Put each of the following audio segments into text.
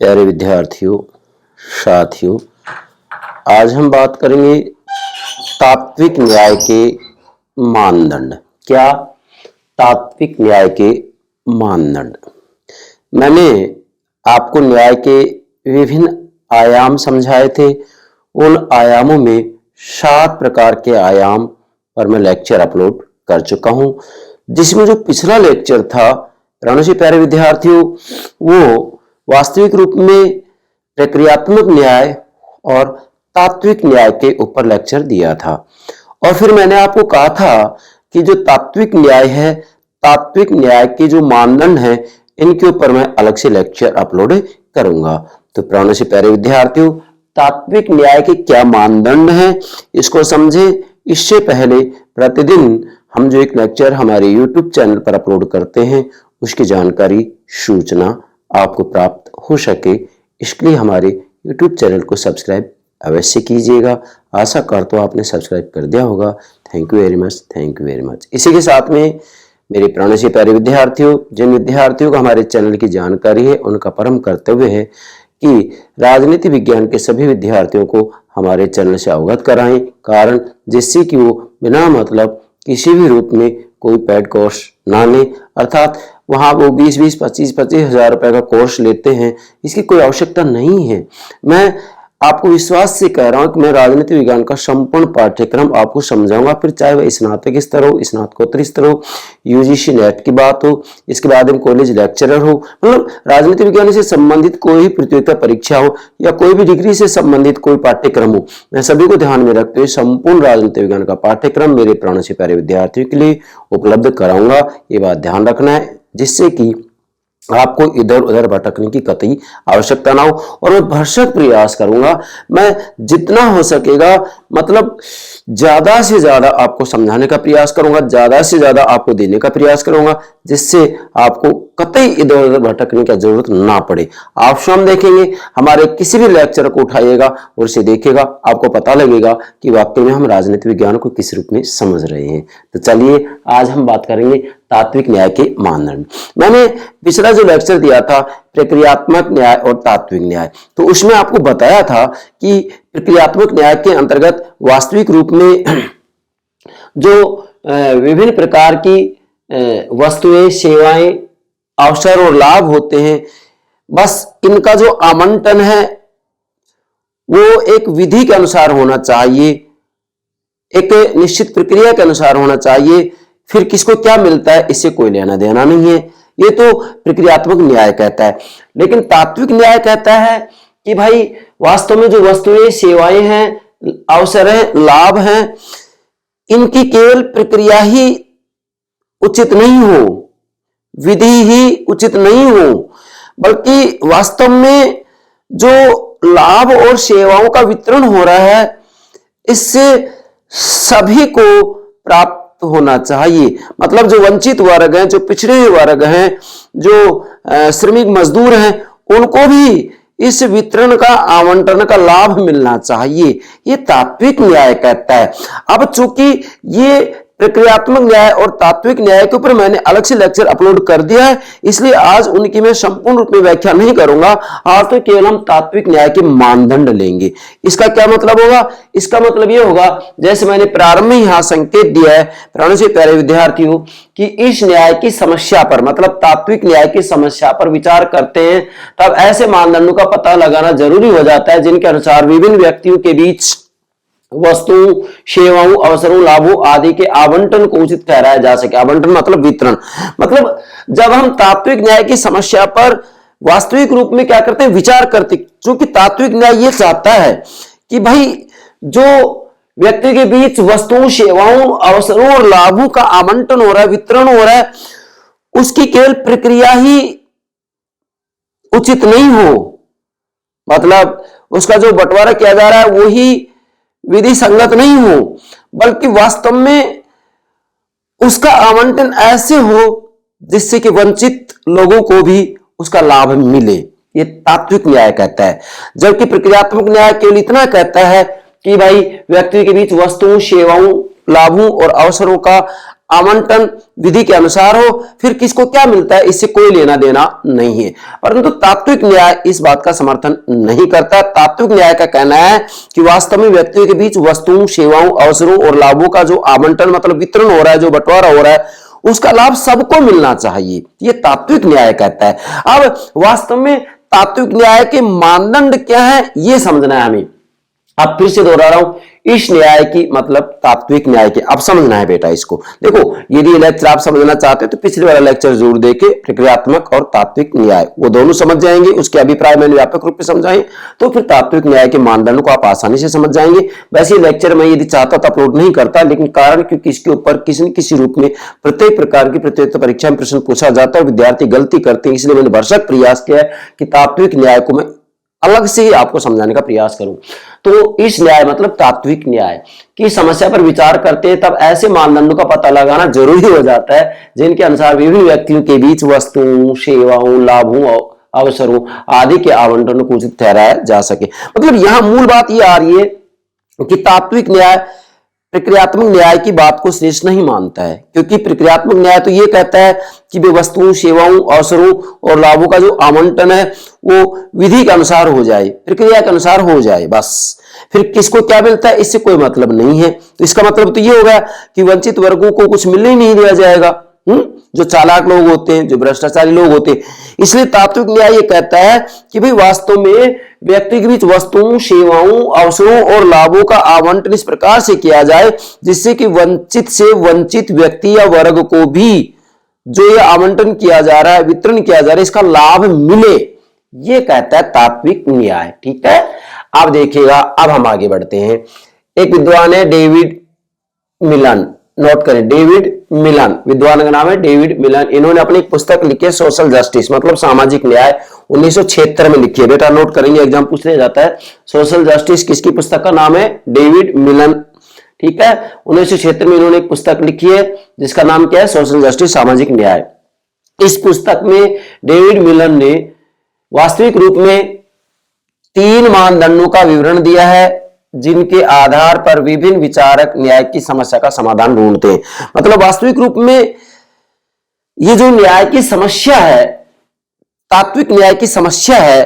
प्यारे विद्यार्थियों, साथियों, आज हम बात करेंगे तात्विक न्याय के मानदंड। क्या तात्विक न्याय के मानदंड? मैंने आपको न्याय के विभिन्न आयाम समझाए थे। उन आयामों में 7 प्रकार के आयाम पर मैं लेक्चर अपलोड कर चुका हूं, जिसमें जो पिछला लेक्चर था प्राणों से प्यारे विद्यार्थियों, वो वास्तविक रूप में प्रक्रियात्मक न्याय और तात्विक न्याय के ऊपर लेक्चर दिया था। और फिर मैंने आपको कहा था कि जो तात्विक न्याय है, तात्विक न्याय के जो मानदंड हैं, इनके ऊपर मैं अलग से लेक्चर अपलोड करूंगा। तो प्राणों से प्यारे विद्यार्थियों, तात्विक न्याय के क्या मानदंड हैं, इसको समझे। इससे पहले प्रतिदिन हम जो एक लेक्चर हमारे YouTube चैनल पर अपलोड करते हैं, उसकी जानकारी, सूचना आपको प्राप्त हो सके, इसके लिए हमारे YouTube चैनल को सब्सक्राइब अवश्य कीजिएगा। आशा करता हूं आपने सब्सक्राइब कर दिया होगा। Thank you very much, thank you very much. इसी के साथ में मेरे प्राणों से प्यारे विद्यार्थियों, जिन विद्यार्थियों को हमारे चैनल की जानकारी है, उनका परम कर्तव्य है कि राजनीति विज्ञान के सभी विद्यार्थियों को हमारे चैनल से अवगत कराएं, कारण जिससे कि वो बिना मतलब किसी भी रूप में कोई पेड कोर्स ना लें। अर्थात वहां वो 20-20, 25-25 हजार रुपए का कोर्स लेते हैं, इसकी कोई आवश्यकता नहीं है। मैं आपको विश्वास से कह रहा हूं कि मैं राजनीति विज्ञान का संपूर्ण पाठ्यक्रम आपको समझाऊंगा, फिर चाहे वह स्नातक स्तर हो, स्नातकोत्तर स्तर हो, यूजीसी नेट की बात हो, इसके बाद में कॉलेज लेक्चरर हो, मतलब राजनीति विज्ञान से संबंधित कोई प्रतियोगिता परीक्षा हो या कोई भी डिग्री से संबंधित कोई पाठ्यक्रम हो, मैं सभी को ध्यान में रखते हुए संपूर्ण राजनीति विज्ञान का पाठ्यक्रम मेरे प्राणों से प्यारे विद्यार्थियों के लिए उपलब्ध कराऊंगा। ये बात ध्यान रखना है, जिससे कि आपको इधर उधर भटकने की कतई आवश्यकता ना हो। और मैं भरसक प्रयास करूंगा, मैं जितना हो सकेगा मतलब ज्यादा से ज्यादा आपको समझाने का प्रयास करूंगा, ज्यादा से ज्यादा आपको देने का प्रयास करूंगा, जिससे आपको कतई इधर उधर भटकने की जरूरत ना पड़े। आप स्वयं देखेंगे, हमारे किसी भी लेक्चर को उठाइएगा और उसे देखिएगा, आपको पता लगेगा कि वाकई में हम राजनीति विज्ञान को किस रूप में समझ रहे हैं। तो चलिए आज हम बात करेंगे तात्विक न्याय के मानदंड। मैंने पिछला जो लेक्चर दिया था प्रक्रियात्मक न्याय और तात्विक न्याय, तो उसमें आपको बताया था कि प्रक्रियात्मक न्याय के अंतर्गत वास्तविक रूप में जो विभिन्न प्रकार की वस्तुएं, सेवाएं, अवसर और लाभ होते हैं, बस इनका जो आवंटन है वो एक विधि के अनुसार होना चाहिए, एक निश्चित प्रक्रिया के अनुसार होना चाहिए। फिर किसको क्या मिलता है, इससे कोई लेना देना नहीं है। ये तो प्रक्रियात्मक न्याय कहता है। लेकिन तात्विक न्याय कहता है कि भाई वास्तव में जो वस्तुएं, सेवाएं हैं, अवसर हैं, लाभ हैं, इनकी केवल प्रक्रिया ही उचित नहीं हो, विधि ही उचित नहीं हो, बल्कि वास्तव में जो लाभ और सेवाओं का वितरण हो रहा है, इससे सभी को प्राप्त होना चाहिए। मतलब जो वंचित वर्ग हैं, जो पिछड़े हुए वर्ग हैं, जो श्रमिक मजदूर हैं, उनको भी इस वितरण का, आवंटन का लाभ मिलना चाहिए। ये तात्विक न्याय कहता है। अब चूंकि ये प्रक्रियात्मक न्याय और तात्विक न्याय के ऊपर मैंने अलग से लेक्चर अपलोड कर दिया है, इसलिए आज उनकी मैं संपूर्ण रूप में व्याख्या नहीं करूंगा। आज तो केवल हम तात्विक न्याय के मानदंड लेंगे। इसका क्या मतलब होगा? इसका मतलब यह होगा, जैसे मैंने प्रारंभ में यहां संकेत दिया है प्राणों से प्यारे विद्यार्थियों, कि इस न्याय की समस्या पर, मतलब तात्विक न्याय की समस्या पर विचार करते हैं, तब ऐसे मानदंडों का पता लगाना जरूरी हो जाता है जिनके अनुसार विभिन्न व्यक्तियों के बीच वस्तुओं, सेवाओं, अवसरों, लाभों आदि के आवंटन को उचित ठहराया जा सके। आवंटन मतलब वितरण। मतलब जब हम तात्विक न्याय की समस्या पर वास्तविक रूप में क्या करते हैं, विचार करते, क्योंकि तात्विक न्याय ये चाहता है कि भाई जो व्यक्ति के बीच वस्तुओं, सेवाओं, अवसरों और लाभों का आवंटन हो रहा है, वितरण हो रहा है, उसकी केवल प्रक्रिया ही उचित नहीं हो, मतलब उसका जो बंटवारा किया जा रहा है वो ही विधि संगत नहीं हो, बल्कि वास्तव में उसका आवंटन ऐसे हो जिससे कि वंचित लोगों को भी उसका लाभ मिले। ये तात्विक न्याय कहता है। जबकि प्रक्रियात्मक न्याय केवल इतना कहता है कि भाई व्यक्ति के बीच वस्तुओं, सेवाओं, लाभों और अवसरों का आवंटन विधि के अनुसार हो, फिर किसको क्या मिलता है इससे कोई लेना देना नहीं है। परंतु तात्विक न्याय इस बात का समर्थन नहीं करता। तात्विक न्याय का कहना है कि वास्तव में व्यक्तियों के बीच वस्तुओं, सेवाओं, अवसरों और लाभों का जो आवंटन मतलब वितरण हो रहा है, जो बंटवारा हो रहा है, उसका लाभ सबको मिलना चाहिए, ये तात्विक न्याय कहता है। अब वास्तव में तात्विक न्याय के मानदंड क्या है ये समझना है हमें। अब फिर से दोहरा रहा हूं, इस न्याय की मतलब तात्विक न्याय के, अब समझना है बेटा इसको। देखो यदि ये लेक्चर आप समझना चाहते हो तो पिछले वाला लेक्चर जरूर देखें, प्रक्रियात्मक और तात्विक न्याय, वो दोनों समझ जाएंगे। उसके अभिप्राय मैंने व्यापक रूप से समझाए, तो फिर तात्विक न्याय के मानदंडों को आप आसानी से समझ जाएंगे। वैसे लेक्चर मैं यदि चाहता तो अपलोड नहीं करता, लेकिन कारण क्योंकि इसके ऊपर किसी न किसी रूप में प्रत्येक प्रकार की प्रतियोगिता परीक्षा में प्रश्न पूछा जाता है, विद्यार्थी गलती करते हैं, इसलिए मैंने भरसक प्रयास किया है कि तात्विक न्याय को मैं अलग से ही आपको समझाने का प्रयास करूं। तो इस न्याय मतलब तात्विक न्याय की समस्या पर विचार करते हैं तब ऐसे मानदंडों का पता लगाना जरूरी हो जाता है जिनके अनुसार विभिन्न व्यक्तियों के बीच वस्तुओं, सेवाओं, लाभों, अवसरों आदि के आवंटन को उचित ठहराया जा सके। मतलब यहां मूल बात यह आ रही है कि तात्विक न्याय प्रक्रियात्मक न्याय की बात को श्रेष्ठ नहीं मानता है, क्योंकि प्रक्रियात्मक न्याय तो यह कहता है कि वे वस्तुओं, सेवाओं, अवसरों और लाभों का जो आवंटन है वो विधि के अनुसार हो जाए, प्रक्रिया के अनुसार हो जाए, बस। फिर किसको क्या मिलता है इससे कोई मतलब नहीं है। तो इसका मतलब तो ये होगा कि वंचित वर्गों को कुछ मिलने ही नहीं दिया जाएगा, जो चालाक लोग होते हैं, जो भ्रष्टाचारी लोग होते हैं। इसलिए तात्विक न्याय ये कहता है कि भाई वास्तव में व्यक्ति के बीच वस्तुओं, सेवाओं, अवसरों और लाभों का आवंटन इस प्रकार से किया जाए जिससे कि वंचित से वंचित व्यक्ति या वर्ग को भी जो ये आवंटन किया जा रहा है, वितरण किया जा रहा है, इसका लाभ मिले, ये कहता है तात्विक न्याय। ठीक है, अब देखिएगा, अब हम आगे बढ़ते हैं। एक विद्वान है डेविड मिलन, नोट करें, डेविड मिलन, विद्वान का नाम है डेविड मिलन। इन्होंने अपनी एक पुस्तक लिखी है सोशल जस्टिस मतलब सामाजिक न्याय, 1976 में लिखी है। बेटा नोट करेंगे, एग्जाम पूछ लिया जाता है। सोशल जस्टिस किसकी पुस्तक का नाम है? डेविड मिलन। ठीक है, 1976 में इन्होंने एक पुस्तक लिखी है जिसका नाम क्या है? सोशल जस्टिस सामाजिक न्याय। इस पुस्तक में डेविड मिलन ने वास्तविक रूप में 3 मानदंडों का विवरण दिया है जिनके आधार पर विभिन्न विचारक न्याय की समस्या का समाधान ढूंढते हैं। मतलब वास्तविक रूप में ये जो न्याय की समस्या है, तात्विक न्याय की समस्या है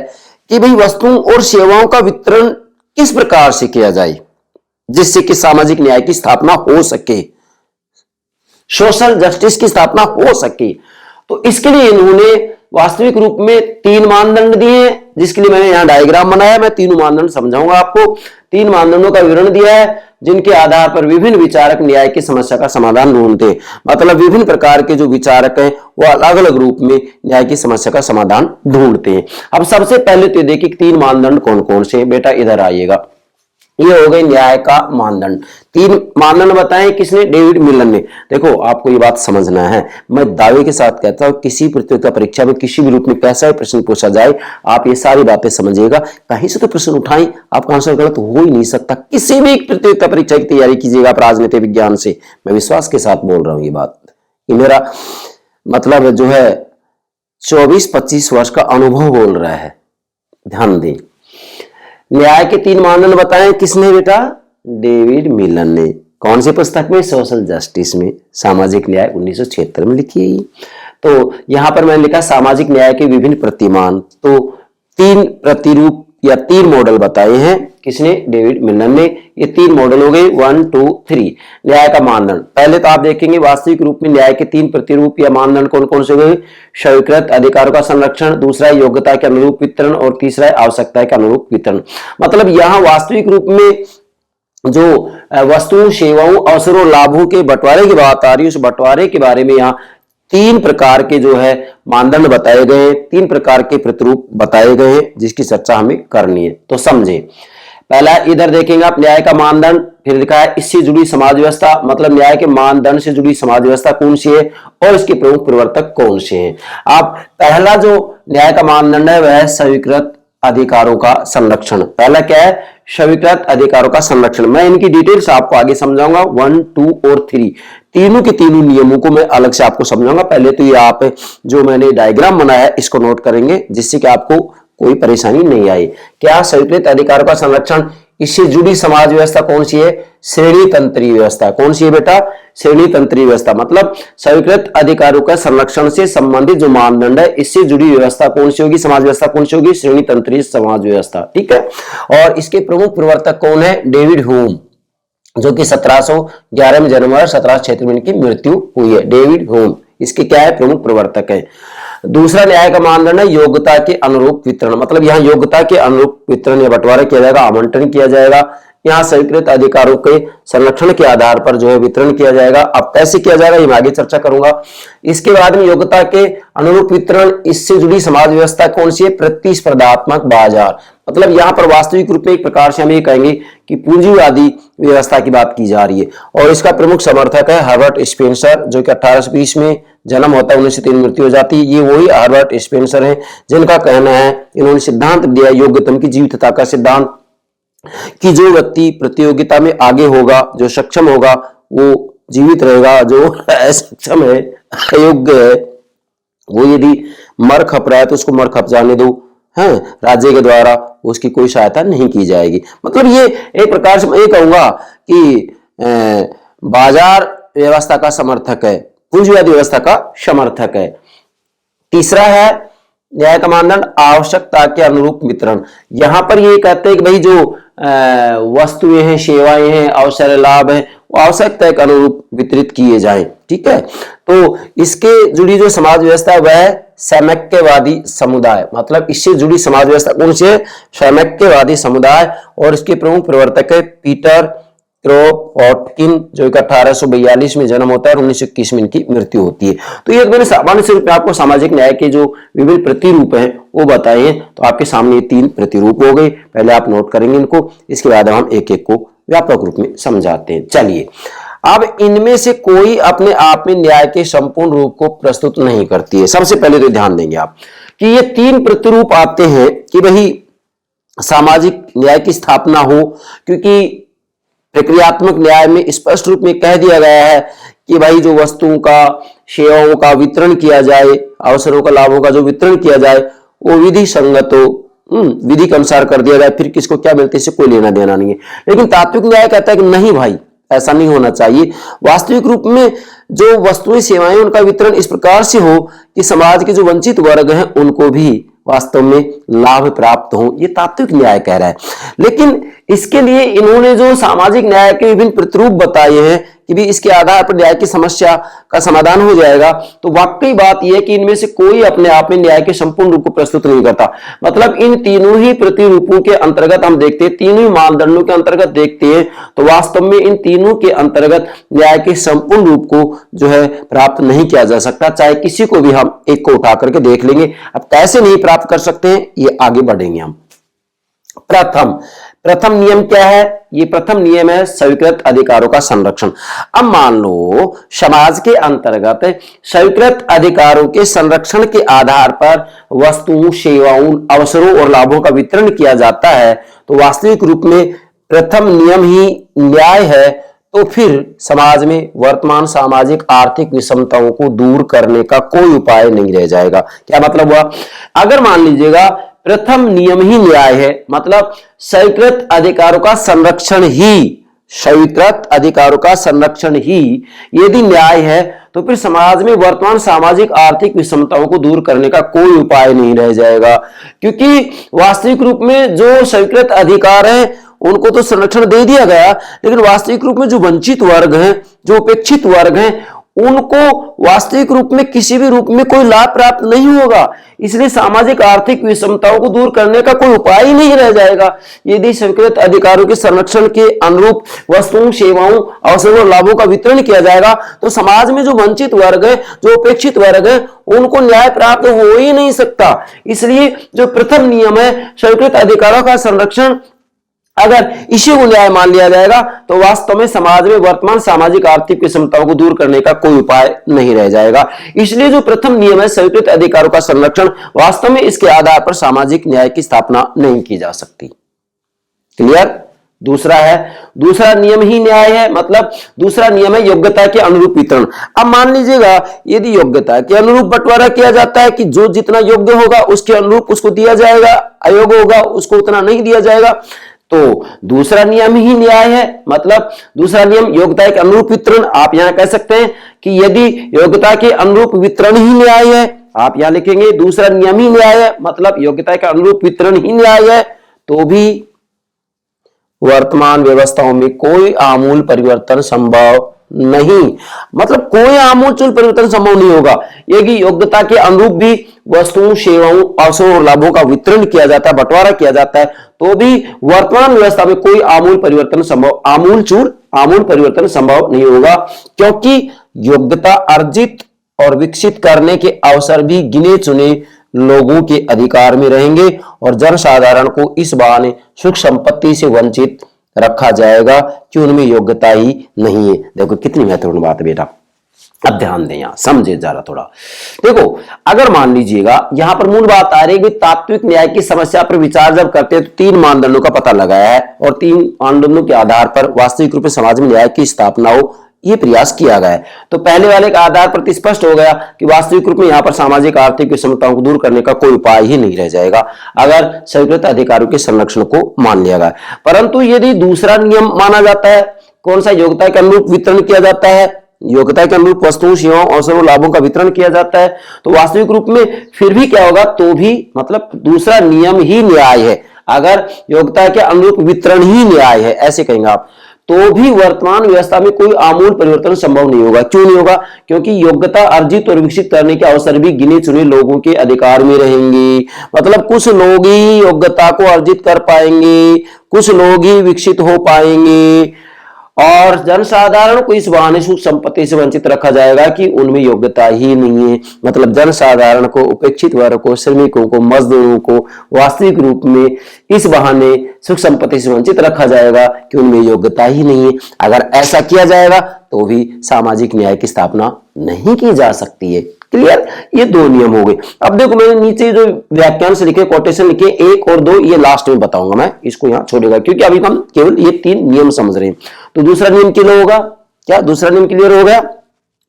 कि भाई वस्तुओं और सेवाओं का वितरण किस प्रकार से किया जाए जिससे कि सामाजिक न्याय की स्थापना हो सके, सोशल जस्टिस की स्थापना हो सके। तो इसके लिए इन्होंने वास्तविक रूप में 3 मानदंड दिए, जिसके लिए मैंने यहां डायग्राम बनाया। मैं तीनों मानदंड समझाऊंगा आपको। 3 मानदंडों का विवरण दिया है जिनके आधार पर विभिन्न विचारक न्याय की समस्या का समाधान ढूंढते हैं। मतलब विभिन्न प्रकार के जो विचारक हैं वो अलग अलग रूप में न्याय की समस्या का समाधान ढूंढते हैं। अब सबसे पहले तो देखिए 3 मानदंड कौन कौन से। बेटा इधर आइएगा, ये हो गए न्याय का मानदंड। 3 मानदंड बताएं किसने? डेविड मिलन ने। देखो आपको ये बात समझना है, मैं दावे के साथ कहता हूं किसी प्रतियोगिता परीक्षा में किसी भी रूप में कैसा भी प्रश्न पूछा जाए, आप ये सारी बातें समझिएगा। कहीं से तो प्रश्न उठाएं, आपका आंसर गलत हो ही नहीं सकता। किसी भी प्रतियोगिता परीक्षा की तैयारी कीजिएगा आप राजनीति विज्ञान से, मैं विश्वास के साथ बोल रहा हूं ये बात। ये मेरा मतलब जो है 24-25 वर्ष का अनुभव बोल रहा है, ध्यान दें। न्याय के 3 मानदंड बताएं किसने? बेटा डेविड मिलन ने। कौन सी पुस्तक में? सोशल जस्टिस में, सामाजिक न्याय 1976 में लिखी है। तो यहां पर मैंने लिखा सामाजिक न्याय के विभिन्न प्रतिमान। तो 3 प्रतिरूप या 3 मॉडल बताए हैं किसने? डेविड मिलन ने। ये 3 मॉडल हो गए, 1, 2, 3 न्याय का मानदंड। पहले तो आप देखेंगे वास्तविक रूप में न्याय के 3 प्रतिरूप या मानदंड कौन कौन से गए? स्वीकृत अधिकारों का संरक्षण, दूसरा है योग्यता के अनुरूप वितरण और तीसरा है आवश्यकता के अनुरूप वितरण। मतलब यहां वास्तविक रूप में जो वस्तुओं, सेवाओं, अवसरों, लाभों के बंटवारे की बात आ रही है, उस बंटवारे के बारे में यहाँ 3 प्रकार के जो है मानदंड बताए गए हैं, 3 प्रकार के प्रतिरूप बताए गए हैं जिसकी चर्चा हमें करनी है। तो समझे, पहला इधर देखेंगे आप न्याय का मानदंड, फिर लिखा है इससे जुड़ी समाज व्यवस्था, मतलब न्याय के मानदंड से जुड़ी समाज व्यवस्था कौन सी है और इसके प्रमुख प्रवर्तक कौन से हैं। आप पहला जो न्याय का मानदंड है वह है स्वीकृत अधिकारों का संरक्षण। पहला क्या है? स्वीकृत अधिकारों का संरक्षण। मैं इनकी डिटेल्स आपको आगे समझाऊंगा, 1, 2 और 3 तीनों के तीनों नियमों को मैं अलग से आपको समझाऊंगा। पहले तो ये आप जो मैंने डायग्राम बनाया है इसको नोट करेंगे जिससे कि आपको कोई परेशानी नहीं आई। क्या? स्वीकृत अधिकारों का संरक्षण, इससे जुड़ी समाज व्यवस्था कौन सी है? श्रेणी तंत्रीय व्यवस्था। कौन सी है बेटा? श्रेणी तंत्रीय व्यवस्था। मतलब स्वीकृत अधिकारों का संरक्षण से संबंधित जो मानदंड है, इससे जुड़ी व्यवस्था कौन सी होगी? समाज व्यवस्था कौन सी होगी? श्रेणी तंत्रीय समाज व्यवस्था। ठीक है। और इसके प्रमुख प्रवर्तक कौन है? डेविड ह्यूम, जो कि 1711 में जन्म हुआ, 1776 में इनकी मृत्यु हुई है। डेविड ह्यूम इसके क्या है? प्रमुख प्रवर्तक है। दूसरा न्याय का मानदंड है योग्यता के अनुरूप वितरण। मतलब यहाँ योग्यता के अनुरूप वितरण या बंटवारा किया जाएगा, आवंटन किया जाएगा। यहाँ स्वीकृत अधिकारों के संरक्षण के आधार पर जो है वितरण किया जाएगा। अब कैसे किया जाएगा ये मैं आगे चर्चा करूंगा। इसके बाद में योग्यता के अनुरूप वितरण, इससे जुड़ी समाज व्यवस्था कौन सी है? प्रतिस्पर्धात्मक बाजार। मतलब यहाँ पर वास्तविक रूप में एक प्रकार से हम ये कहेंगे कि पूंजीवादी व्यवस्था की बात की जा रही है। और इसका प्रमुख समर्थक है हर्बर्ट स्पेंसर, जो कि 1820 में जन्म होता है, 1903 मृत्यु हो जाती है। ये वही हर्बर्ट स्पेंसर हैं जिनका कहना है, इन्होंने सिद्धांत दिया योग्यतम की जीवितता का सिद्धांत, कि जो व्यक्ति प्रतियोगिता में आगे होगा, जो सक्षम होगा वो जीवित रहेगा, जो असक्षम है, अयोग्य है, वो यदि मर खप रहा है तो उसको मर खप जाने दो। हाँ, राज्य के द्वारा उसकी कोई सहायता नहीं की जाएगी। मतलब ये एक प्रकार से मैं ये कहूंगा कि बाजार व्यवस्था का समर्थक है, पूंजीवादी व्यवस्था का समर्थक है। तीसरा है न्याय का मानदंड आवश्यकता के अनुरूप वितरण। यहां पर ये कहते हैं कि भाई जो वस्तुएं हैं, सेवाएं हैं, अवसर लाभ है, वो आवश्यकता के अनुरूप वितरित किए जाएं। ठीक है। तो इसके जुड़ी जो समाज व्यवस्था है वह सैमक्यवादी समुदाय। मतलब इससे जुड़ी समाज व्यवस्था कौन सी है? सैमक्यवादी समुदाय। और इसके प्रमुख प्रवर्तक है पीटर क्रोपोटकिन, जो 1842 में जन्म होता है और 1921 में इनकी मृत्यु होती है। तो ये मैंने सामान्य रूप में आपको सामाजिक न्याय के जो विभिन्न प्रतिरूप हैं वो बताए हैं। तो आपके सामने 3 प्रतिरूप हो गए, पहले आप नोट करेंगे इनको, इसके बाद हम एक एक को व्यापक रूप में समझाते हैं। चलिए, अब इनमें से कोई अपने आप में न्याय के संपूर्ण रूप को प्रस्तुत नहीं करती है। सबसे पहले तो ध्यान देंगे आप कि ये 3 प्रतिरूप आते हैं कि भाई सामाजिक न्याय की स्थापना हो, क्योंकि प्रक्रियात्मक न्याय में स्पष्ट रूप में कह दिया गया है कि भाई जो वस्तुओं का, सेवाओं का वितरण किया जाए, अवसरों का, लाभों का जो वितरण किया जाए वो विधि संगत हो, विधि के अनुसार कर दिया जाए, फिर किसको क्या मिलते इससे कोई लेना देना नहीं है। लेकिन तात्विक न्याय कहता है कि नहीं भाई, ऐसा नहीं होना चाहिए। वास्तविक रूप में जो वस्तुएं, सेवाएं, उनका वितरण इस प्रकार से हो कि समाज के जो वंचित वर्ग हैं उनको भी वास्तव में लाभ प्राप्त हो, ये तात्विक न्याय कह रहा है। लेकिन इसके लिए इन्होंने जो सामाजिक न्याय के विभिन्न प्रतिरूप बताए हैं कि भी इसके आधार पर न्याय की समस्या का समाधान हो जाएगा, तो वाकई बात यह है कि इनमें से कोई अपने आप में न्याय के संपूर्ण रूप को प्रस्तुत नहीं करता। मतलब इन तीनों ही प्रतिरूपों के अंतर्गत हम देखते हैं, तीनों ही मानदंडों के अंतर्गत देखते हैं, तो वास्तव में इन तीनों के अंतर्गत न्याय के संपूर्ण रूप को जो है प्राप्त नहीं किया जा सकता। चाहे किसी को भी हम एक को उठा करके देख लेंगे। अब कैसे नहीं प्राप्त कर सकते हैं ये आगे बढ़ेंगे हम। प्रथम नियम क्या है? ये प्रथम नियम है स्वीकृत अधिकारों का संरक्षण। अब मान लो समाज के अंतर्गत स्वीकृत अधिकारों के संरक्षण के आधार पर वस्तुओं, सेवाओं, अवसरों और लाभों का वितरण किया जाता है, तो वास्तविक रूप में प्रथम नियम ही न्याय है। तो फिर समाज में वर्तमान सामाजिक आर्थिक विषमताओं को दूर करने का कोई उपाय नहीं रह जाएगा। क्या मतलब हुआ? अगर मान लीजिएगा प्रथम नियम ही न्याय है, मतलब स्वीकृत अधिकारों का संरक्षण ही, स्वीकृत अधिकारों का संरक्षण ही यदि न्याय है, तो फिर समाज में वर्तमान सामाजिक आर्थिक विषमताओं को दूर करने का कोई उपाय नहीं रह जाएगा। क्योंकि वास्तविक रूप में जो स्वीकृत अधिकार है उनको तो संरक्षण दे दिया गया, लेकिन वास्तविक रूप में जो वंचित वर्ग हैं, जो उपेक्षित वर्ग हैं, उनको वास्तविक रूप में किसी भी रूप में कोई लाभ प्राप्त नहीं होगा। इसलिए सामाजिक आर्थिक विषमताओं को दूर करने का कोई उपाय ही नहीं रह जाएगा। यदि स्वीकृत अधिकारों के संरक्षण के अनुरूप वस्तुओं, सेवाओं, अवसरों और लाभों का वितरण किया जाएगा, तो समाज में जो वंचित वर्ग है, जो उपेक्षित वर्ग है, उनको न्याय प्राप्त हो ही नहीं सकता। इसलिए जो प्रथम नियम है स्वीकृत अधिकारों का संरक्षण, अगर इसी को न्याय मान लिया जाएगा तो वास्तव में समाज में वर्तमान सामाजिक आर्थिक विषमताओं को दूर करने का कोई उपाय नहीं रह जाएगा। इसलिए जो प्रथम नियम है स्वीकृत अधिकारों का संरक्षण, वास्तव में इसके आधार पर सामाजिक न्याय की स्थापना नहीं की जा सकती। क्लियर? दूसरा नियम ही न्याय है, मतलब दूसरा नियम है योग्यता के अनुरूप वितरण। अब मान लीजिएगा यदि योग्यता के अनुरूप बंटवारा किया जाता है कि जो जितना योग्य होगा उसके अनुरूप उसको दिया जाएगा, अयोग्य होगा उसको उतना नहीं दिया जाएगा, तो दूसरा नियम ही न्याय है, मतलब दूसरा नियम योग्यता के अनुरूप वितरण। आप यहां कह सकते हैं कि यदि योग्यता के अनुरूप वितरण ही न्याय है, आप यहां लिखेंगे दूसरा नियम ही न्याय है, मतलब योग्यता के अनुरूप वितरण ही न्याय है, तो भी वर्तमान व्यवस्थाओं में कोई आमूल परिवर्तन संभव नहीं, मतलब कोई आमूल परिवर्तन संभव नहीं होगा। यदि योग्यता के अनुरूप भी वस्तुओं, सेवाओं, अवसरों और लाभों का वितरण किया जाता है, बंटवारा किया जाता है, तो भी वर्तमान व्यवस्था में कोई आमूल परिवर्तन संभव नहीं होगा, क्योंकि योग्यता अर्जित और विकसित करने के अवसर भी गिने चुने लोगों के अधिकार में रहेंगे और जनसाधारण को इस बहाने सुख संपत्ति से वंचित रखा जाएगा कि उनमें योग्यता ही नहीं है। देखो कितनी महत्वपूर्ण बात है बेटा, अब ध्यान दें, यहां समझे जरा थोड़ा। देखो अगर मान लीजिएगा यहां पर मूल बात आ रही है कि तात्विक न्याय की समस्या पर विचार जब करते हैं तो तीन मानदंडों का पता लगाया है और तीन मानदंडों के आधार पर वास्तविक रूप में समाज में न्याय की स्थापना हो, ये प्रयास किया गया है। तो पहले वाले के आधार पर स्पष्ट हो गया कि वास्तविक रूप में यहां पर सामाजिक आर्थिक विषमताओं को दूर करने का कोई उपाय ही नहीं रह जाएगा अगर स्वीकृत अधिकारों के संरक्षण को मान लिया गया। परंतु यदि दूसरा नियम माना जाता है, कौन सा, योग्यता के अनुरूप वितरण किया जाता है, योग्यता के अनुरूप वस्तुओं, सेवाओं, अवसरों, लाभों का वितरण किया जाता है, तो वास्तविक रूप में फिर भी क्या होगा, तो भी मतलब दूसरा नियम ही न्याय है। अगर योग्यता के अनुरूप वितरण ही न्याय है ऐसे कहेंगे आप, तो भी वर्तमान व्यवस्था में कोई आमूल परिवर्तन संभव नहीं होगा। क्यों नहीं होगा? क्योंकि योग्यता अर्जित और विकसित करने के अवसर भी गिने चुने लोगों के अधिकार में रहेंगे, मतलब कुछ लोग ही योग्यता को अर्जित कर पाएंगे, कुछ लोग ही विकसित हो पाएंगे और जनसाधारण को इस बहाने सुख संपत्ति से वंचित रखा जाएगा कि उनमें योग्यता ही नहीं है। मतलब जनसाधारण को, उपेक्षित वर्ग को, श्रमिकों को, मजदूरों को वास्तविक रूप में इस बहाने सुख संपत्ति से वंचित रखा जाएगा कि उनमें योग्यता ही नहीं है। अगर ऐसा किया जाएगा तो भी सामाजिक न्याय की स्थापना नहीं की जा सकती है। क्लियर? ये दो नियम हो गए। अब देखो मैंने नीचे जो व्याख्यान से लिखे, कोटेशन लिखे, 1 और 2, ये लास्ट में बताऊंगा मैं, इसको यहां छोड़ेगा क्योंकि अभी हम केवल ये 3 नियम समझ रहे हैं। तो दूसरा नियम क्लियर होगा क्या? दूसरा नियम क्लियर हो गया?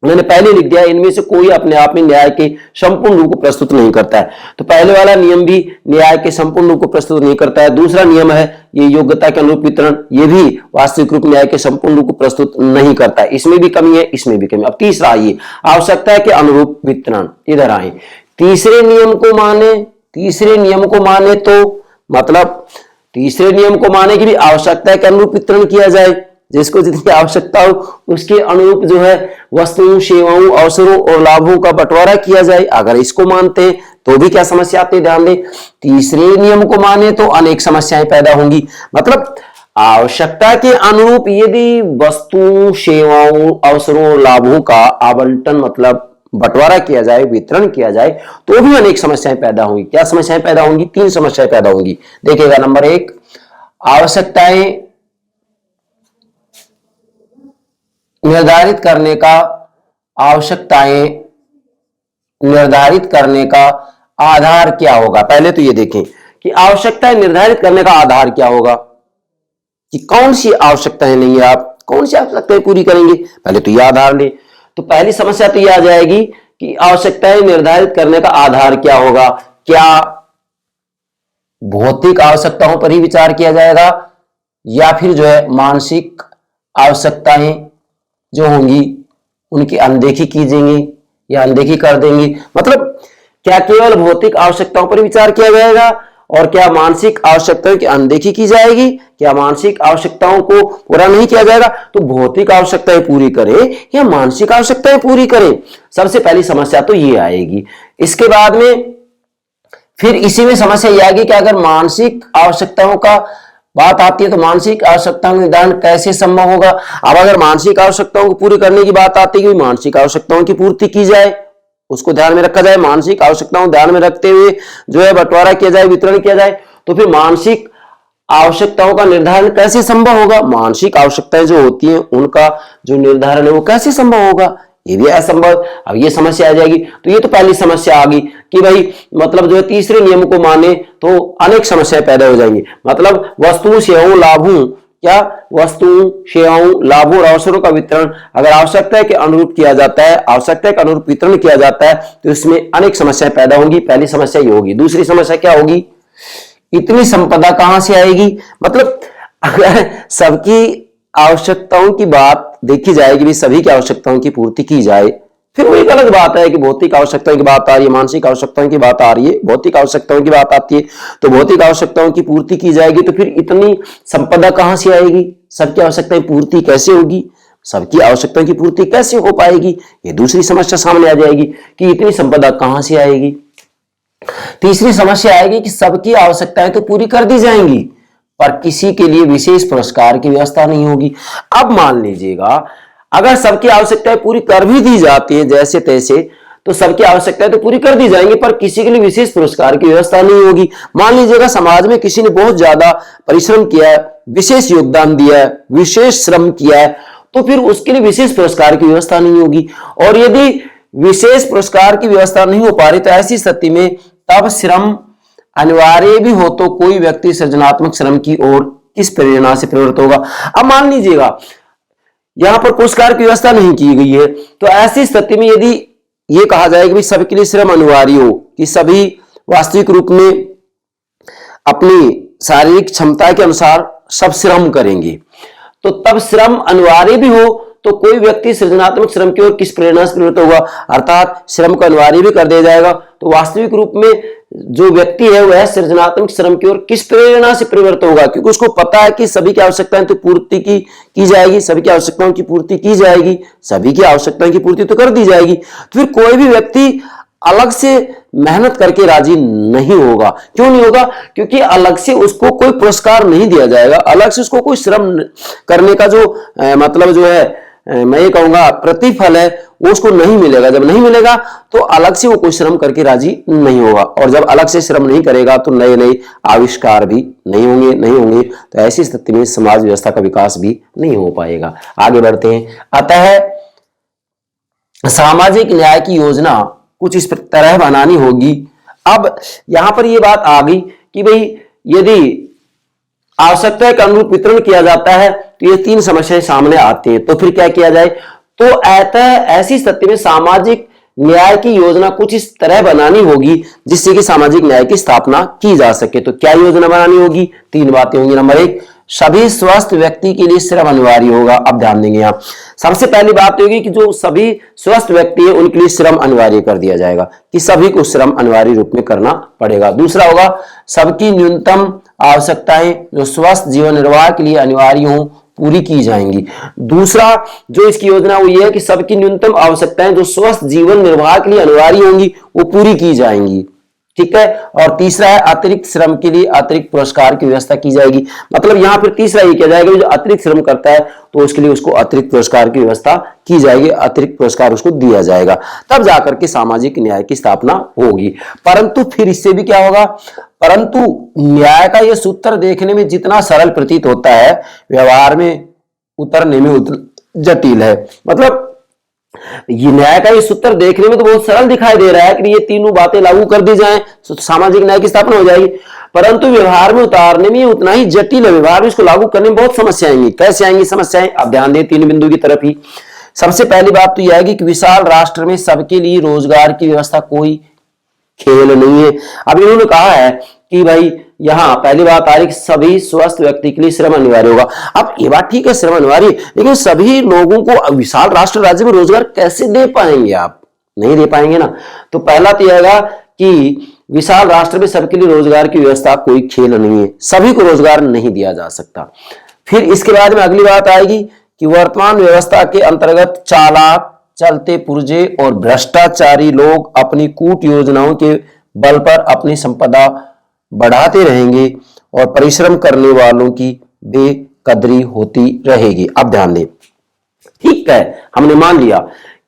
मैंने पहले लिख दिया, इनमें से कोई अपने आप में न्याय के संपूर्ण रूप को प्रस्तुत नहीं करता है। तो पहले वाला नियम भी न्याय के संपूर्ण रूप को प्रस्तुत नहीं करता है। दूसरा नियम है ये योग्यता के अनुरूप वितरण, ये भी वास्तविक रूप न्याय के संपूर्ण रूप को प्रस्तुत नहीं करता है। इसमें भी कमी है, इसमें भी कमी। अब तीसरा आइए, आवश्यकता के अनुरूप वितरण। इधर आए, तीसरे नियम को माने तो मतलब तीसरे नियम को माने कि भी आवश्यकता के अनुरूप वितरण किया जाए, जिसको जितनी आवश्यकता हो उसके अनुरूप जो है वस्तुओं, सेवाओं, अवसरों और लाभों का बंटवारा किया जाए। अगर इसको मानते हैं तो भी क्या समस्या आती है, ध्यान दें। तीसरे नियम को माने तो अनेक समस्याएं पैदा होंगी। मतलब आवश्यकता के अनुरूप यदि वस्तुओं, सेवाओं, अवसरों और लाभों का आवंटन मतलब बंटवारा किया जाए, वितरण किया जाए, तो भी अनेक समस्याएं पैदा होंगी। क्या समस्याएं पैदा होंगी? 3 समस्याएं पैदा होंगी। देखिएगा, नंबर 1, आवश्यकताएं निर्धारित करने का आधार क्या होगा। पहले तो ये देखें कि आवश्यकताएं निर्धारित करने का आधार क्या होगा, कि कौन सी आवश्यकताएं लेंगे आप, कौन सी आवश्यकताएं पूरी करेंगे, पहले तो ये आधार ले। तो पहली समस्या तो ये आ जाएगी कि आवश्यकताएं निर्धारित करने का आधार क्या होगा। क्या भौतिक आवश्यकताओं पर ही विचार किया जाएगा या फिर जो है मानसिक आवश्यकताएं जो होंगी उनकी अनदेखी की जाएंगी या अनदेखी कर देंगी। मतलब क्या केवल भौतिक आवश्यकताओं पर विचार किया जाएगा और क्या मानसिक आवश्यकताओं की अनदेखी की जाएगी, क्या मानसिक आवश्यकताओं को पूरा नहीं किया जाएगा। तो भौतिक आवश्यकताएं पूरी करें या मानसिक आवश्यकताएं पूरी करें, सबसे पहली समस्या तो ये आएगी। इसके बाद में फिर इसी में समस्या ये आएगी कि अगर मानसिक आवश्यकताओं का बात आती है तो मानसिक आवश्यकताओं का निर्धारण कैसे संभव होगा। अब अगर मानसिक आवश्यकताओं को पूरी करने की बात आती है कि मानसिक आवश्यकताओं की पूर्ति की जाए, उसको ध्यान में रखा जाए, मानसिक आवश्यकताओं ध्यान में रखते हुए जो है बंटवारा किया जाए, वितरण किया जाए, तो फिर मानसिक आवश्यकताओं का निर्धारण कैसे संभव होगा। मानसिक आवश्यकताएं जो होती हैं उनका जो निर्धारण है वो कैसे संभव होगा, ये भी असंभव। अब ये समस्या आ जाएगी। तो ये तो पहली समस्या आ गई कि भाई मतलब जो है तीसरे नियम को माने तो अनेक समस्याएं पैदा हो जाएंगी। मतलब वस्तुओं, सेवाओं, लाभों, क्या वस्तुओं, सेवाओं, लाभों और अवसरों का वितरण अगर आवश्यकता के अनुरूप किया जाता है, आवश्यकता के अनुरूप वितरण किया जाता है तो इसमें अनेक समस्याएं पैदा होंगी। पहली समस्या ये होगी। दूसरी समस्या क्या होगी, इतनी संपदा कहां से आएगी। मतलब अगर सबकी आवश्यकताओं की बात देखी जाएगी, भी सभी की आवश्यकताओं की पूर्ति की जाए, फिर वो एक अलग बात है कि भौतिक आवश्यकताओं की बात आ रही है, मानसिक आवश्यकताओं की बात आ रही है, भौतिक आवश्यकताओं की बात आती है, तो भौतिक आवश्यकताओं की पूर्ति की जाएगी तो फिर इतनी संपदा कहां से आएगी, सबकी आवश्यकताएं पूर्ति कैसे होगी, सबकी आवश्यकताओं की पूर्ति कैसे हो पाएगी, ये दूसरी समस्या सामने आ जाएगी कि इतनी संपदा कहां से आएगी। तीसरी समस्या आएगी कि सबकी आवश्यकताएं तो पूरी कर दी जाएंगी पर किसी के लिए विशेष पुरस्कार की व्यवस्था नहीं होगी। अब मान लीजिएगा अगर सबकी आवश्यकताएं पूरी कर भी दी जाती है जैसे तैसे, तो सबकी आवश्यकताएं तो पूरी कर दी जाएंगी पर किसी के लिए विशेष पुरस्कार की व्यवस्था नहीं होगी। मान लीजिएगा समाज में किसी ने बहुत ज्यादा परिश्रम किया है, विशेष योगदान दिया है, विशेष श्रम किया है, तो फिर उसके लिए विशेष पुरस्कार की व्यवस्था नहीं होगी। और यदि विशेष पुरस्कार की व्यवस्था नहीं हो पा रही तो ऐसी स्थिति में तब श्रम अनिवार्य भी हो तो कोई व्यक्ति सृजनात्मक श्रम की ओर किस प्रेरणा से प्रवृत्त होगा। अब मान लीजिएगा यहां पर पुरस्कार की व्यवस्था नहीं की गई है, तो ऐसी स्थिति में यदि यह कहा जाए कि सबके लिए श्रम अनिवार्य हो, कि सभी वास्तविक रूप में अपनी शारीरिक क्षमता के अनुसार सब श्रम करेंगे, तो तब श्रम अनिवार्य भी हो तो कोई व्यक्ति सृजनात्मक श्रम की ओर किस प्रेरणा से प्रवृत्त होगा, अर्थात श्रम को अनिवार्य भी कर दिया जाएगा तो वास्तविक रूप में जो व्यक्ति है वह सृजनात्मक श्रम की ओर किस प्रेरणा से प्रवृत्त होगा, क्योंकि उसको पता है कि सभी की आवश्यकताएं तो पूर्ति की जाएगी, सभी की आवश्यकताओं की पूर्ति की जाएगी, सभी की आवश्यकताओं की पूर्ति तो कर दी जाएगी, तो फिर कोई भी व्यक्ति अलग से मेहनत करके राजी नहीं होगा। क्यों नहीं होगा, क्योंकि अलग से उसको कोई पुरस्कार नहीं दिया जाएगा, अलग से उसको कोई श्रम करने का जो मतलब जो है मैं ये कहूंगा प्रतिफल है वो उसको नहीं मिलेगा। जब नहीं मिलेगा तो अलग से वो कोई श्रम करके राजी नहीं होगा, और जब अलग से श्रम नहीं करेगा तो नए नए आविष्कार भी नहीं होंगे, तो ऐसी स्थिति में समाज व्यवस्था का विकास भी नहीं हो पाएगा। आगे बढ़ते हैं। अतः सामाजिक न्याय की योजना कुछ इस तरह बनानी होगी। अब यहां पर यह बात आ गई कि भाई यदि आवश्यकता के अनुरूप वितरण किया जाता है तो ये तीन समस्याएं सामने आती हैं, तो फिर क्या किया जाए, तो ऐसी स्थिति में सामाजिक न्याय की योजना कुछ इस तरह बनानी होगी जिससे कि सामाजिक न्याय की स्थापना की जा सके। तो क्या योजना बनानी होगी, तीन बातें होंगी। नंबर एक, सभी स्वस्थ व्यक्ति के लिए श्रम अनिवार्य होगा। अब ध्यान देंगे यहां सबसे पहली बात होगी कि जो सभी स्वस्थ व्यक्ति है उनके लिए श्रम अनिवार्य कर दिया जाएगा, कि सभी को श्रम अनिवार्य रूप में करना पड़ेगा। दूसरा होगा सबकी न्यूनतम आवश्यकताएं जो स्वस्थ जीवन निर्वाह के लिए अनिवार्य हों पूरी की जाएंगी। दूसरा जो इसकी योजना वो ये है कि सबकी न्यूनतम आवश्यकताएं जो स्वस्थ जीवन निर्वाह के लिए अनिवार्य होंगी वो पूरी की जाएंगी, ठीक है। और तीसरा है अतिरिक्त श्रम के लिए अतिरिक्त पुरस्कार की व्यवस्था की जाएगी। मतलब यहां फिर तीसरा ये किया जाएगा जो अतिरिक्त श्रम करता है तो उसके लिए उसको अतिरिक्त पुरस्कार की व्यवस्था की जाएगी, अतिरिक्त पुरस्कार उसको दिया जाएगा, तब जाकर के सामाजिक न्याय की स्थापना होगी। परंतु फिर इससे भी क्या होगा, परंतु न्याय का यह सूत्र देखने में जितना सरल प्रतीत होता है व्यवहार में उतरने में जटिल है। मतलब ये न्याय का ये सूत्र देखने में तो बहुत सरल दिखाई दे रहा है कि ये तीनों बातें लागू कर दी जाएं तो सामाजिक न्याय की स्थापना हो जाएगी, परंतु व्यवहार में उतारने में उतना ही जटिल है। व्यवहार में इसको लागू करने में बहुत समस्या आएंगी। कैसे आएंगी समस्याएं, अब ध्यान दें तीन बिंदु की तरफ ही। सबसे पहली बात तो यह है कि विशाल राष्ट्र में सबके लिए रोजगार की व्यवस्था कोई खेल नहीं है। अब इन्होंने कहा है कि भाई यहां पहली बात आ रही कि सभी स्वस्थ व्यक्ति के लिए श्रम अनिवार्य होगा। अब ये बात ठीक है श्रम अनिवार्य, लेकिन सभी लोगों को विशाल राष्ट्र राज्य में रोजगार कैसे दे पाएंगे, आप नहीं दे पाएंगे ना। तो पहला तो यह है कि विशाल राष्ट्र में सबके लिए रोजगार की व्यवस्था कोई खेल नहीं है, सभी को रोजगार नहीं दिया जा सकता। फिर इसके बाद में अगली बात आएगी कि वर्तमान व्यवस्था के अंतर्गत चालाक, चलते पुर्जे और भ्रष्टाचारी लोग अपनी कूट योजनाओं के बल पर अपनी संपदा बढ़ाते रहेंगे और परिश्रम करने वालों की बेकदरी होती रहेगी। अब ध्यान दें, ठीक है हमने मान लिया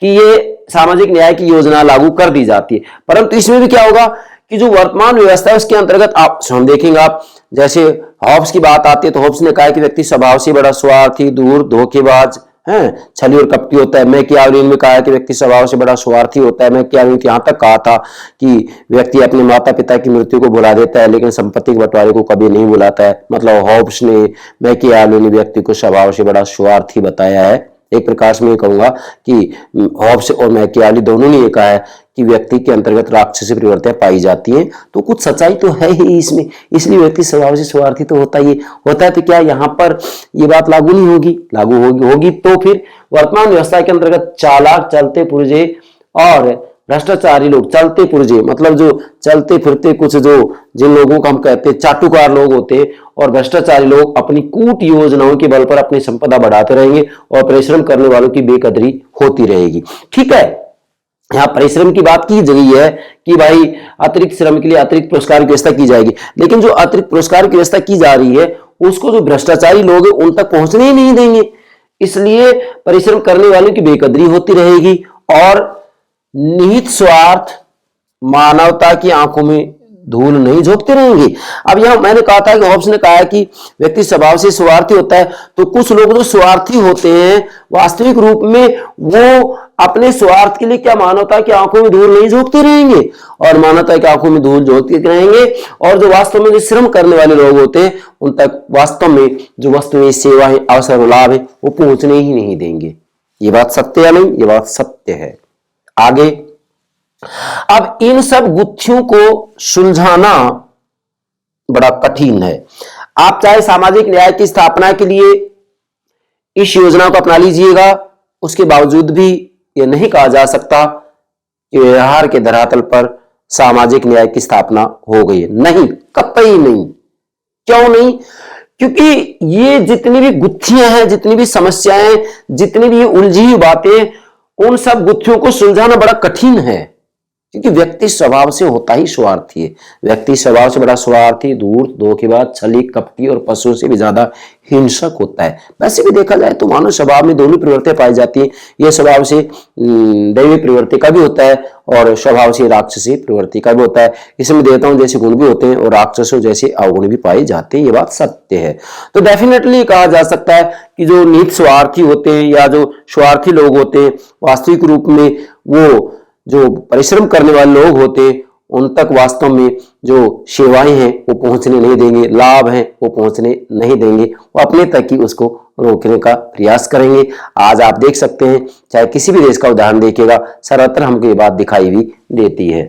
कि ये सामाजिक न्याय की योजना लागू कर दी जाती है, परंतु इसमें भी क्या होगा कि जो वर्तमान व्यवस्था है उसके अंतर्गत आप हम देखेंगे, आप जैसे हॉब्स की बात आती है तो हॉब्स ने कहा कि व्यक्ति स्वभाव से बड़ा स्वार्थी, दूर, धोखेबाज है, छली और कपटी होता है। मैकियावेली में कहा है कि व्यक्ति स्वभाव से बड़ा स्वार्थी होता है। मैकियावेली यहां तक कहा था कि व्यक्ति अपने माता पिता की मृत्यु को भुला देता है लेकिन संपत्ति के बंटवारे को कभी नहीं भुलाता है। मतलब हॉब्स ने, मैकियावेली ने व्यक्ति को स्वभाव से बड़ा स्वार्थी बताया है एक प्रकार से मैं कहूंगा कि हॉब्स और मैकियावेली दोनों ने ये कहा है कि व्यक्ति के अंतर्गत राक्षसी प्रवृत्तियां पाई जाती हैं, तो कुछ सच्चाई तो है ही इसमें, इसलिए व्यक्ति स्वभाव से स्वार्थी तो होता ही होता है। तो क्या यहाँ पर ये बात लागू नहीं होगी? लागू होगी। तो फिर वर्तमान व्यवस्था के अंतर्गत चालाक, चलते पुर्जे और भ्रष्टाचारी लोग, चलते पुर्जे मतलब जो चलते फिरते कुछ जो जिन लोगों को हम कहते हैं चाटुकार लोग होते हैं, और भ्रष्टाचारी लोग अपनी कूट योजनाओं के बल पर अपनी संपदा बढ़ाते रहेंगे और परिश्रम करने वालों की बेकदरी होती रहेगी। ठीक है, यहाँ परिश्रम की बात की गई है कि भाई अतिरिक्त श्रम के लिए अतिरिक्त पुरस्कार की व्यवस्था की जाएगी, लेकिन जो अतिरिक्त पुरस्कार की व्यवस्था की जा रही है उसको जो भ्रष्टाचारी लोग हैं उन तक पहुंचने ही नहीं देंगे, इसलिए परिश्रम करने वालों की बेकदरी होती रहेगी और निहित स्वार्थ मानवता की आंखों में धूल नहीं झोंकते रहेंगे। अब यहां मैंने कहा था कि हॉब्स ने कहा है कि व्यक्ति स्वभाव से स्वार्थी होता है, तो कुछ लोग जो स्वार्थी होते हैं वास्तविक रूप में वो अपने स्वार्थ के लिए क्या मानवता की आंखों में धूल नहीं झोंकते रहेंगे, और मानवता की आंखों में धूल झोंकते रहेंगे, और जो वास्तव में जो श्रम करने वाले लोग होते हैं उन तक वास्तव में जो वस्तुएं, सेवाएं, अवसर और लाभ है वो पहुंचने ही नहीं देंगे। ये बात सत्य या नहीं? ये बात सत्य है। आगे, अब इन सब गुत्थियों को सुलझाना बड़ा कठिन है। आप चाहे सामाजिक न्याय की स्थापना के लिए इस योजना को अपना लीजिएगा, उसके बावजूद भी यह नहीं कहा जा सकता कि व्यवहार के धरातल पर सामाजिक न्याय की स्थापना हो गई है। नहीं, कतई नहीं। क्यों नहीं? क्योंकि ये जितनी भी गुत्थियां हैं, जितनी भी समस्याएं, जितनी भी उलझी हुई बातें, उन सब गुत्थियों को सुलझाना बड़ा कठिन है, क्योंकि व्यक्ति स्वभाव से होता ही स्वार्थी है। व्यक्ति स्वभाव से बड़ा स्वार्थी, धूर्त, धोखेबाज, छली, कपटी और पशुओं से भी ज्यादा हिंसक होता है। वैसे भी देखा जाए तो मानव स्वभाव में दोनों प्रवृत्तियां पाई जाती हैं। यह स्वभाव से दैवी प्रवृत्ति का भी होता है और स्वभाव से राक्षसी प्रवृत्ति का भी होता है। इसमें देवताओं जैसे गुण भी होते हैं और राक्षसों जैसे अवगुण भी पाए जाते हैं। ये बात सत्य है। तो डेफिनेटली कहा जा सकता है कि जो निहित स्वार्थी होते हैं या जो स्वार्थी लोग होते हैं, वास्तविक रूप में वो जो परिश्रम करने वाले लोग होते हैं उन तक वास्तव में जो सेवाएं हैं वो पहुंचने नहीं देंगे, लाभ हैं वो पहुंचने नहीं देंगे, वो अपने तक ही उसको रोकने का प्रयास करेंगे। आज आप देख सकते हैं, चाहे किसी भी देश का उदाहरण देखिएगा, सर्वत्र हमको ये बात दिखाई भी देती है।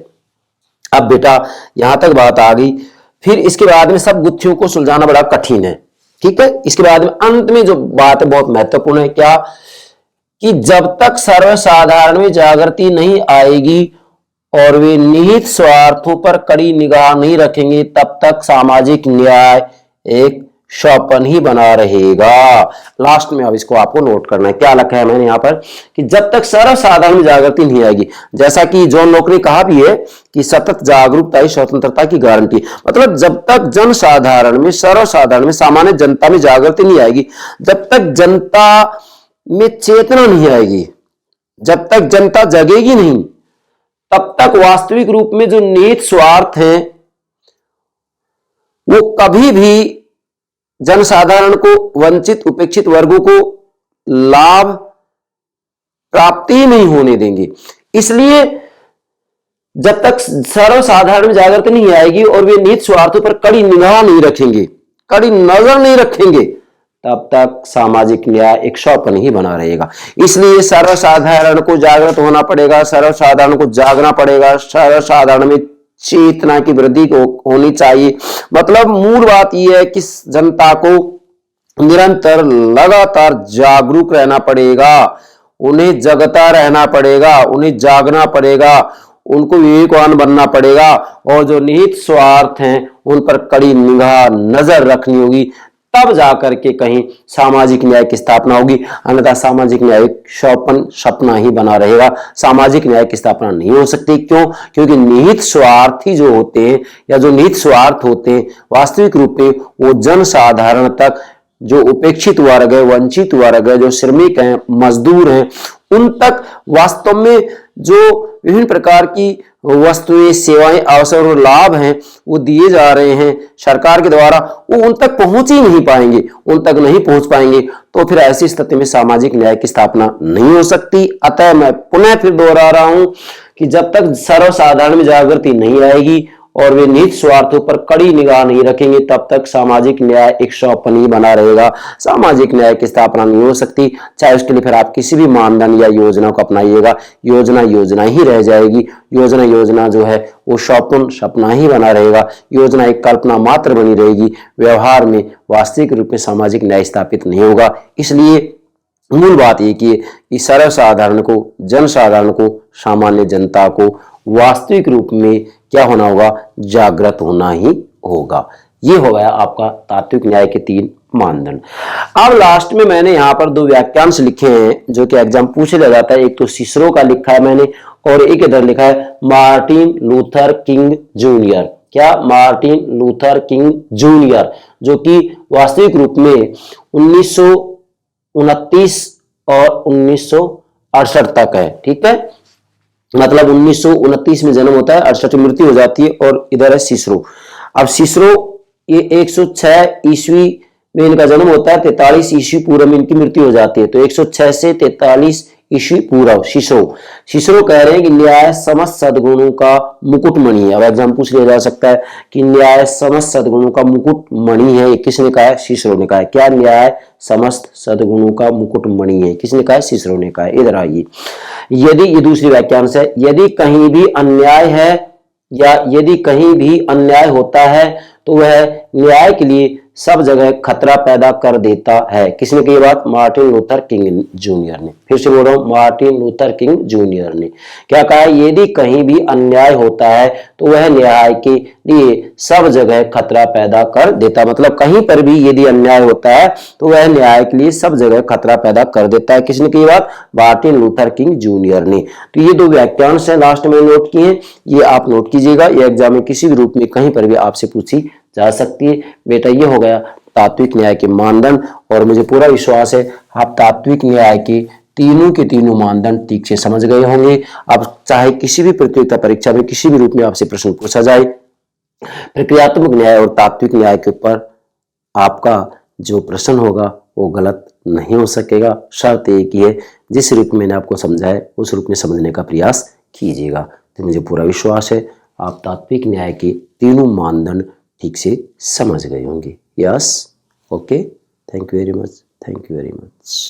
अब बेटा यहां तक बात आ गई, फिर इसके बाद में सब गुत्थियों को सुलझाना बड़ा कठिन है। ठीक है, इसके बाद में अंत में जो बात है बहुत महत्वपूर्ण है, क्या कि जब तक सर्वसाधारण में जागृति नहीं आएगी और वे निहित स्वार्थों पर कड़ी निगाह नहीं रखेंगे, तब तक सामाजिक न्याय एक स्वप्न ही बना रहेगा। लास्ट में अब इसको आपको नोट करना है, क्या लिखा है मैंने यहाँ पर कि जब तक सर्वसाधारण में जागृति नहीं आएगी, जैसा कि जॉन लॉक ने कहा भी है कि सतत जागरूकता ही स्वतंत्रता की गारंटी। मतलब जब तक जनसाधारण में, सर्वसाधारण में, सामान्य जनता में जागृति नहीं आएगी, जब तक जनता में चेतना नहीं आएगी, जब तक जनता जगेगी नहीं, तब तक वास्तविक रूप में जो निहित स्वार्थ हैं वो कभी भी जनसाधारण को, वंचित उपेक्षित वर्गों को लाभ प्राप्ति ही नहीं होने देंगे। इसलिए जब तक सर्वसाधारण में जागृति नहीं आएगी और वे निहित स्वार्थों पर कड़ी निगाह नहीं रखेंगे, कड़ी नजर नहीं रखेंगे, तब तक सामाजिक न्याय एक स्वप्न ही बना रहेगा। इसलिए सर्वसाधारण को जागृत होना पड़ेगा, सर्वसाधारण को जागना पड़ेगा, सर्वसाधारण में चेतना की वृद्धि होनी चाहिए। मतलब मूल बात यह है कि जनता को निरंतर लगातार जागरूक रहना पड़ेगा, उन्हें जगता रहना पड़ेगा, उन्हें जागना पड़ेगा, उनको विवेकवान बनना पड़ेगा और जो निहित स्वार्थ हैं उन पर कड़ी निगाह नजर रखनी होगी, तब जाकर के कहीं सामाजिक न्याय की स्थापना होगी। अन्यथा सामाजिक न्याय सपना ही बना रहेगा, सामाजिक न्याय की स्थापना नहीं हो सकती। क्यों? क्योंकि निहित स्वार्थी जो होते हैं या जो निहित स्वार्थ होते हैं वास्तविक रूप में वो जनसाधारण तक, जो उपेक्षित वर्ग है, वंचित वर्ग है, जो श्रमिक हैं, मजदूर हैं, उन तक वास्तव में जो विभिन्न प्रकार की वस्तुएं, सेवाएं, अवसर और लाभ हैं वो दिए जा रहे हैं सरकार के द्वारा, वो उन तक पहुंच ही नहीं पाएंगे, उन तक नहीं पहुंच पाएंगे, तो फिर ऐसी स्थिति में सामाजिक न्याय की स्थापना नहीं हो सकती। अतः मैं पुनः फिर दोहरा रहा हूं कि जब तक सर्वसाधारण में जागृति नहीं आएगी और वे निहित स्वार्थों पर कड़ी निगाह नहीं रखेंगे, तब तक सामाजिक न्याय एक स्वप्न ही बना रहेगा। सामाजिक न्याय की स्थापना नहीं हो सकती, चाहे उसके लिए फिर आप किसी भी मानदंड या योजना को अपनाइएगा, योजना योजना ही रह जाएगी। योजना जो है वो स्वप्न सपना ही बना रहेगा, योजना एक कल्पना मात्र बनी रहेगी, व्यवहार में वास्तविक रूप में सामाजिक न्याय स्थापित नहीं होगा। इसलिए मूल बात ये कि सर्वसाधारण को, जनसाधारण को, सामान्य जनता को वास्तविक रूप में क्या होना होगा, जागृत होना ही होगा। ये हो गया आपका तात्विक न्याय के 3 मानदंड। अब लास्ट में मैंने यहाँ पर 2 वाक्यांश लिखे हैं जो कि एग्जाम पूछ लिया जाता है। एक तो सिसरो का लिखा है मैंने और एक इधर लिखा है मार्टिन लूथर किंग जूनियर। क्या? मार्टिन लूथर किंग जूनियर, जो कि वास्तविक रूप में 1929 और 1968 तक है। ठीक है, मतलब 1929 में जन्म होता है, 68 में मृत्यु हो जाती है। और इधर है सिसरो। अब सिसरो ये 106 ईस्वी में इनका जन्म होता है, 43 ईस्वी पूर्व में इनकी मृत्यु हो जाती है। तो 106 से 43 ईस्वी पूर्व सिसरो कह रहे हैं कि न्याय समस्त सद्गुणों का मुकुटमणि है। अब एग्जाम पूछ लिया जा सकता है कि न्याय समस्त सद्गुणों का मुकुटमणि है, किसने कहा है? सिसरो ने कहा है। क्या न्याय समस्त सद्गुणों का मुकुटमणि है, किसने कहा है? सिसरो ने कहा है। इधर आइए, यदि, ये दूसरी वाक्यांश है, यदि कहीं भी अन्याय है या यदि कहीं भी अन्याय होता है तो वह न्याय के लिए सब जगह खतरा पैदा कर देता है। किसने कही बात? मार्टिन लूथर किंग जूनियर ने। फिर से बोल रहा हूं, मार्टिन लूथर किंग जूनियर ने क्या कहा है? यदि कहीं भी अन्याय होता है तो वह न्याय के लिए सब जगह खतरा पैदा कर देता है। मतलब कहीं पर भी यदि अन्याय होता है तो वह न्याय के लिए सब जगह खतरा पैदा कर देता है। किसने कही बात? मार्टिन लूथर किंग जूनियर ने। तो ये 2 वाक्यांश है लास्ट में नोट किए, ये आप नोट कीजिएगा। ये एग्जाम में किसी भी रूप में कहीं पर भी आपसे पूछी जा सकती है। बेटा ये हो गया तात्विक न्याय के मानदंड, और मुझे पूरा विश्वास है आप तात्विक न्याय के तीनों मानदंड ठीक से समझ गए होंगे। अब चाहे किसी भी प्रतियोगिता परीक्षा में किसी भी रूप में आपसे प्रश्न पूछा जाए, प्रक्रियात्मक न्याय और तात्विक न्याय के ऊपर आपका जो प्रश्न होगा वो गलत नहीं हो सकेगा। शर्त एक ही है, जिस रूप में मैंने आपको समझाया उस रूप में समझने का प्रयास कीजिएगा। तो मुझे पूरा विश्वास है आप तात्विक न्याय के तीनों मानदंड ठीक से समझ गए होंगे। Yes, okay, thank you very much.